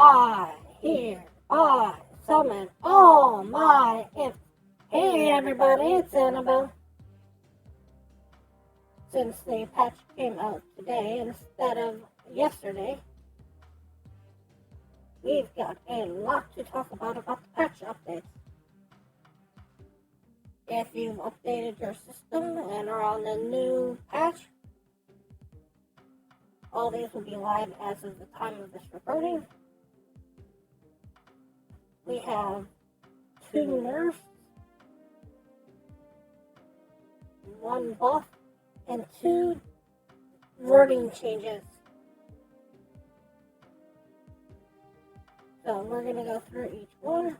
I hereby summon all my imps. Hey everybody, it's Annabelle. Since the patch came out today instead of yesterday, we've got a lot to talk about the patch updates. If you've updated your system and are on the new patch, all these will be live as of the time of this recording. We have 2 nerfs, 1 buff, and 2 wording changes. So we're going to go through each one.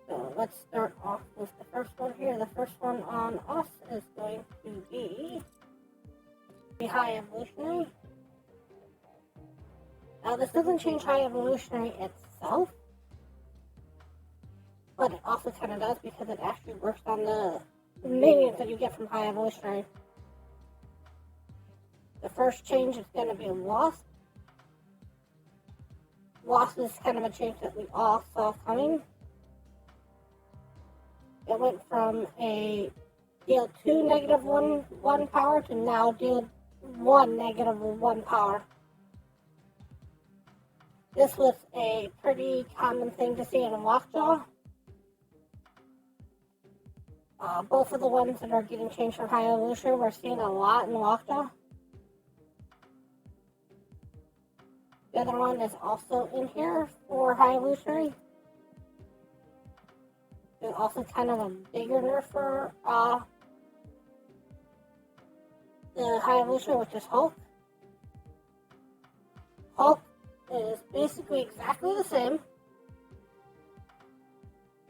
So let's start off with the first one here. The first one on us is going to be the High Evolutionary. Now this doesn't change High Evolutionary itself, but it also kind of does because it actually works on the minions that you get from High Evolutionary. The first change is going to be Wasp. Wasp is kind of a change that we all saw coming. It went from a deal 2 negative 1 power to now deal 1 negative 1 power. This was a pretty common thing to see in Lockjaw. Both of the ones that are getting changed from High Evolution we're seeing a lot in Lockjaw. The other one is also in here for High Evolutionary. There's also kind of a bigger nerf for the High Evolution, which is Hulk. Hulk is basically exactly the same,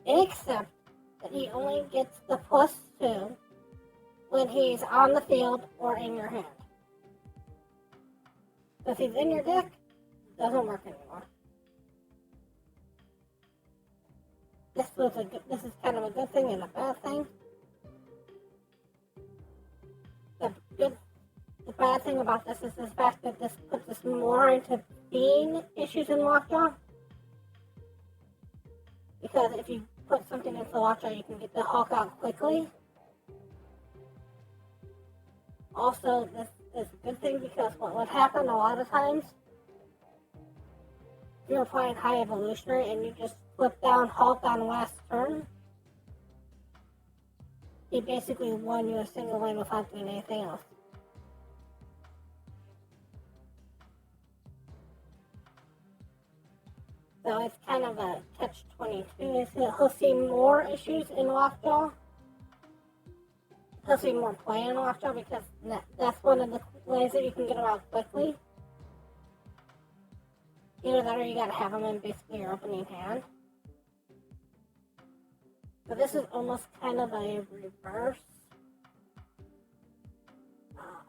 except that he only gets the +2 when he's on the field or in your hand. So if he's in your deck, it doesn't work anymore. This is kind of a good thing and a bad thing. The bad thing about this is the fact that this puts us more into being issues in Lockjaw. Because if you put something into Lockjaw, you can get the Hulk out quickly. Also, this is a good thing because what would happen a lot of times, if you're playing High Evolutionary and you just flip down Hulk on last turn, he basically won you a single lane without doing anything else. So it's kind of a catch-22. He'll see more issues in Lockjaw. He'll see more play in Lockjaw because that's one of the ways that you can get him out quickly. Either that or you gotta have him in basically your opening hand. So this is almost kind of a reverse.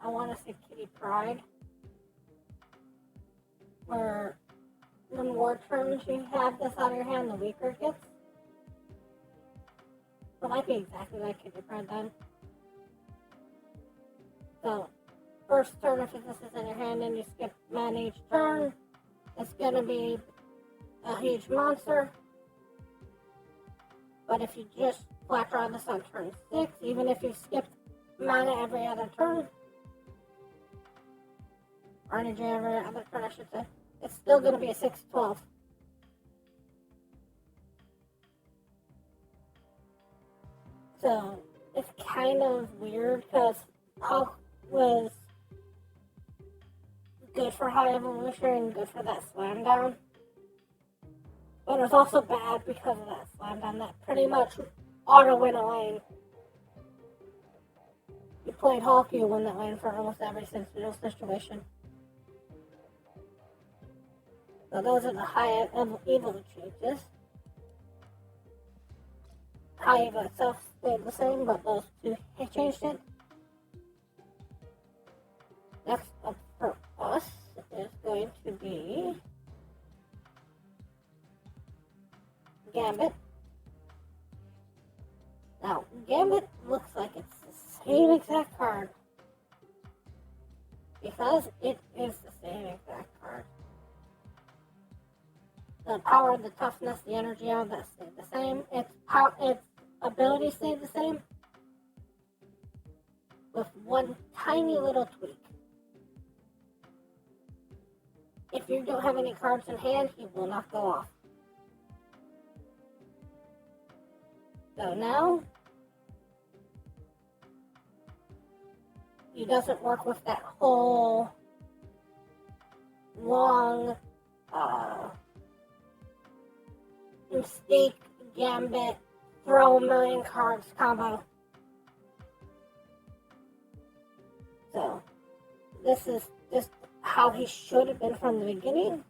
I want to say Kitty Pride, where the more turns you have this out of your hand, the weaker it gets. It might be exactly like Kitty Pride then. So, first turn, if this is in your hand and you skip man each turn, it's gonna be a huge monster. But if you just flat draw this on turn 6, even if you skipped mana every other turn, or energy every other turn, I should say, it's still going to be a 6/12. So it's kind of weird because Hulk was good for High Evolution and good for that slam down. But it was also bad because of that slam down that pretty much auto win a lane. You played Hulk, you win that lane for almost every single situation. So those are the High Evo changes. High Evo itself stayed the same, but those 2 changed it. Next up for us is going to be Gambit. Now, Gambit looks like it's the same exact card because it is the same exact card. the power, the toughness, the energy, all that stayed the same. Its ability stayed the same, with one tiny little tweak. If you don't have any cards in hand, he will not go off. So now, he doesn't work with that whole long Mystique, Gambit, throw a million cards combo. So, this is just how he should have been from the beginning.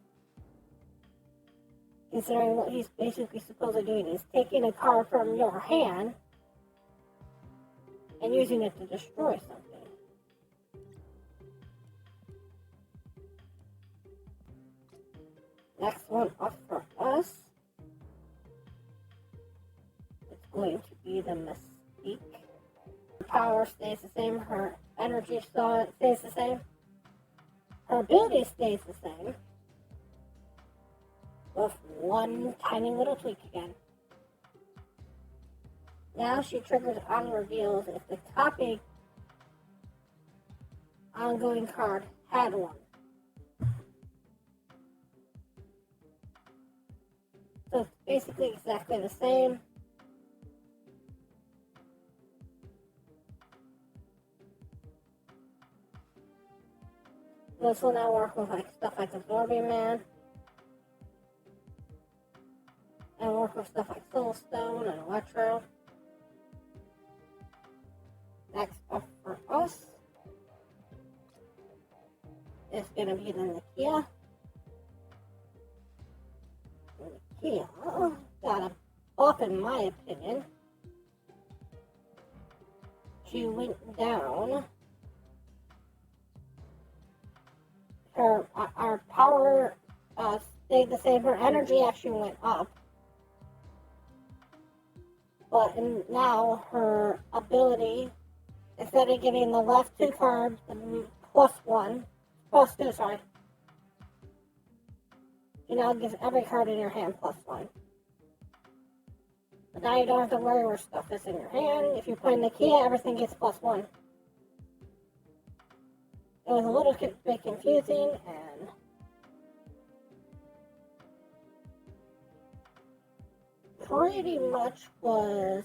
Considering what he's basically supposed to be doing is taking a card from your hand and using it to destroy something. Next one up for us, it's going to be the Mystique. Her power stays the same, her energy stays the same, her ability stays the same, with one tiny little tweak again. Now she triggers on reveals if the copy ongoing card had one. So it's basically exactly the same. This will now work with stuff like Absorbing Man. And work with stuff like Soulstone and Electro. Next up for us is going to be the Nakia. Nakia got a buff in my opinion. She went down. Our power stayed the same. Her energy actually went up. But now her ability, instead of getting the left two cards, plus two, she now gives every card in your hand plus one. But now you don't have to worry where stuff is in your hand. If you play Nakia, everything gets plus one. It was a little bit confusing, and pretty much was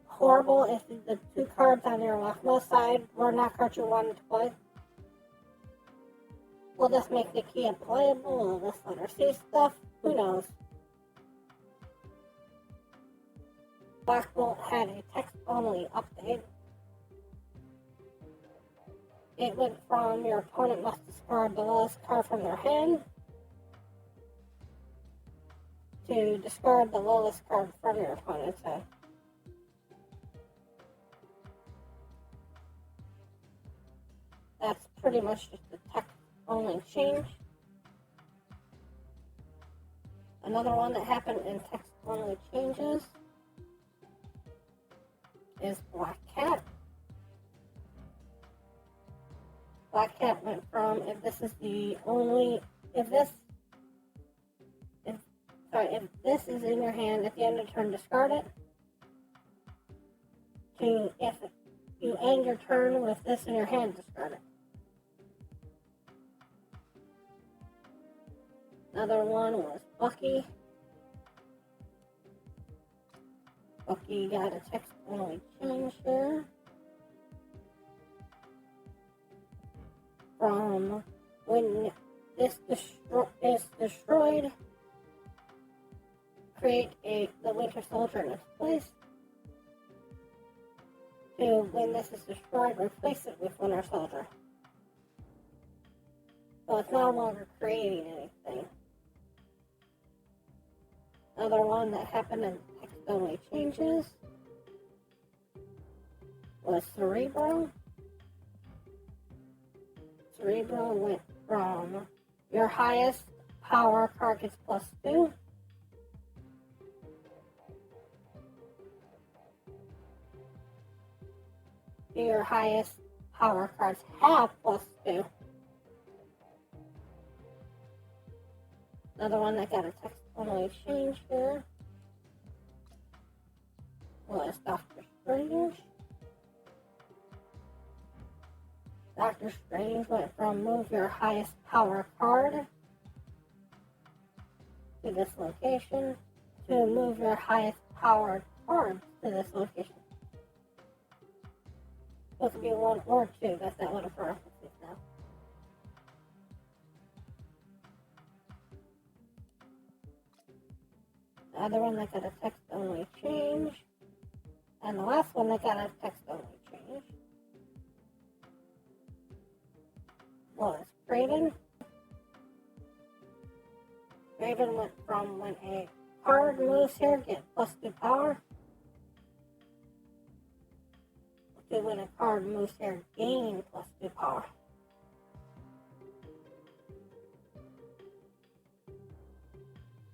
horrible if the two cards on your leftmost side were not cards you wanted to play. Will this make the key unplayable? Will this let her see stuff? Who knows? Black Bolt had a text-only update. It went from your opponent must discard the lowest card from their hand to discard the lowest card from your opponent's hand. That's pretty much just a text-only change. Another one that happened in text-only changes is Black Cat. Black Cat went from if this is in your hand at the end of turn, discard it, to if you end your turn with this in your hand, discard it. Another one was Bucky. Bucky got a text-only change here. From when this is destroyed, create the Winter Soldier in its place. To when this is destroyed, replace it with Winter Soldier. So it's no longer creating anything. Another one that happened in text-only changes was Cerebro. Cerebro went from your highest power card gets +2 to your highest power cards have +2. Another one that got a text-only change here was Doctor Strange. Doctor Strange went from move your highest power card to this location to move your highest powered card to this location. Supposed to be 1 or 2, that's not what a reference is now. The other one that got a text-only change. And the last one that got a text-only change was Craven. Craven went from when a card moves here, get +2 power, to when a card moves here, gain +2 power.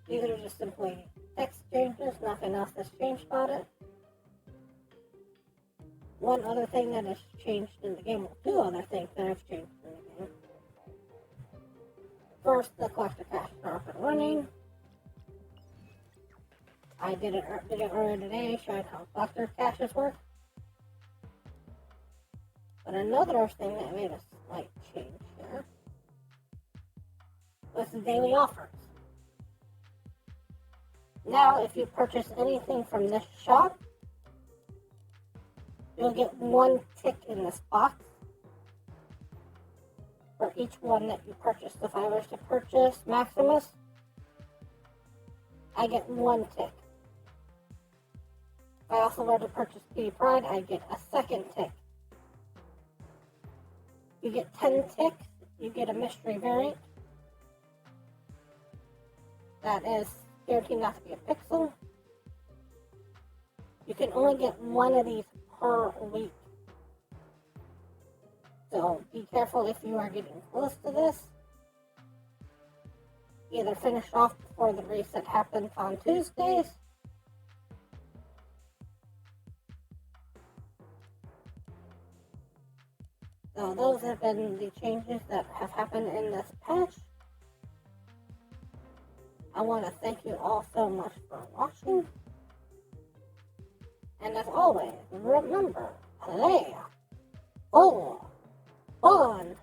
These are just simply text changes, nothing else has changed about it. One other thing that has changed in the game, well, 2 other things that have changed in the game. First, the collector caches are up and running. I did it earlier today, showing how collector caches work. But another thing that made a slight change here was the daily offers. Now, if you purchase anything from this shop, you'll get 1 tick in this box for each one that you purchase. If I was to purchase Maximus, I get 1 tick. If I also were to purchase P Pride, I get a 2nd tick. You get 10 ticks, you get a mystery variant. That is guaranteed not to be a pixel. You can only get 1 of these per week. So be careful if you are getting close to this. Either finish off before the reset happens on Tuesdays, so those have been the changes that have happened in this patch. I want to thank you all so much for watching. And as always, remember, play for fun.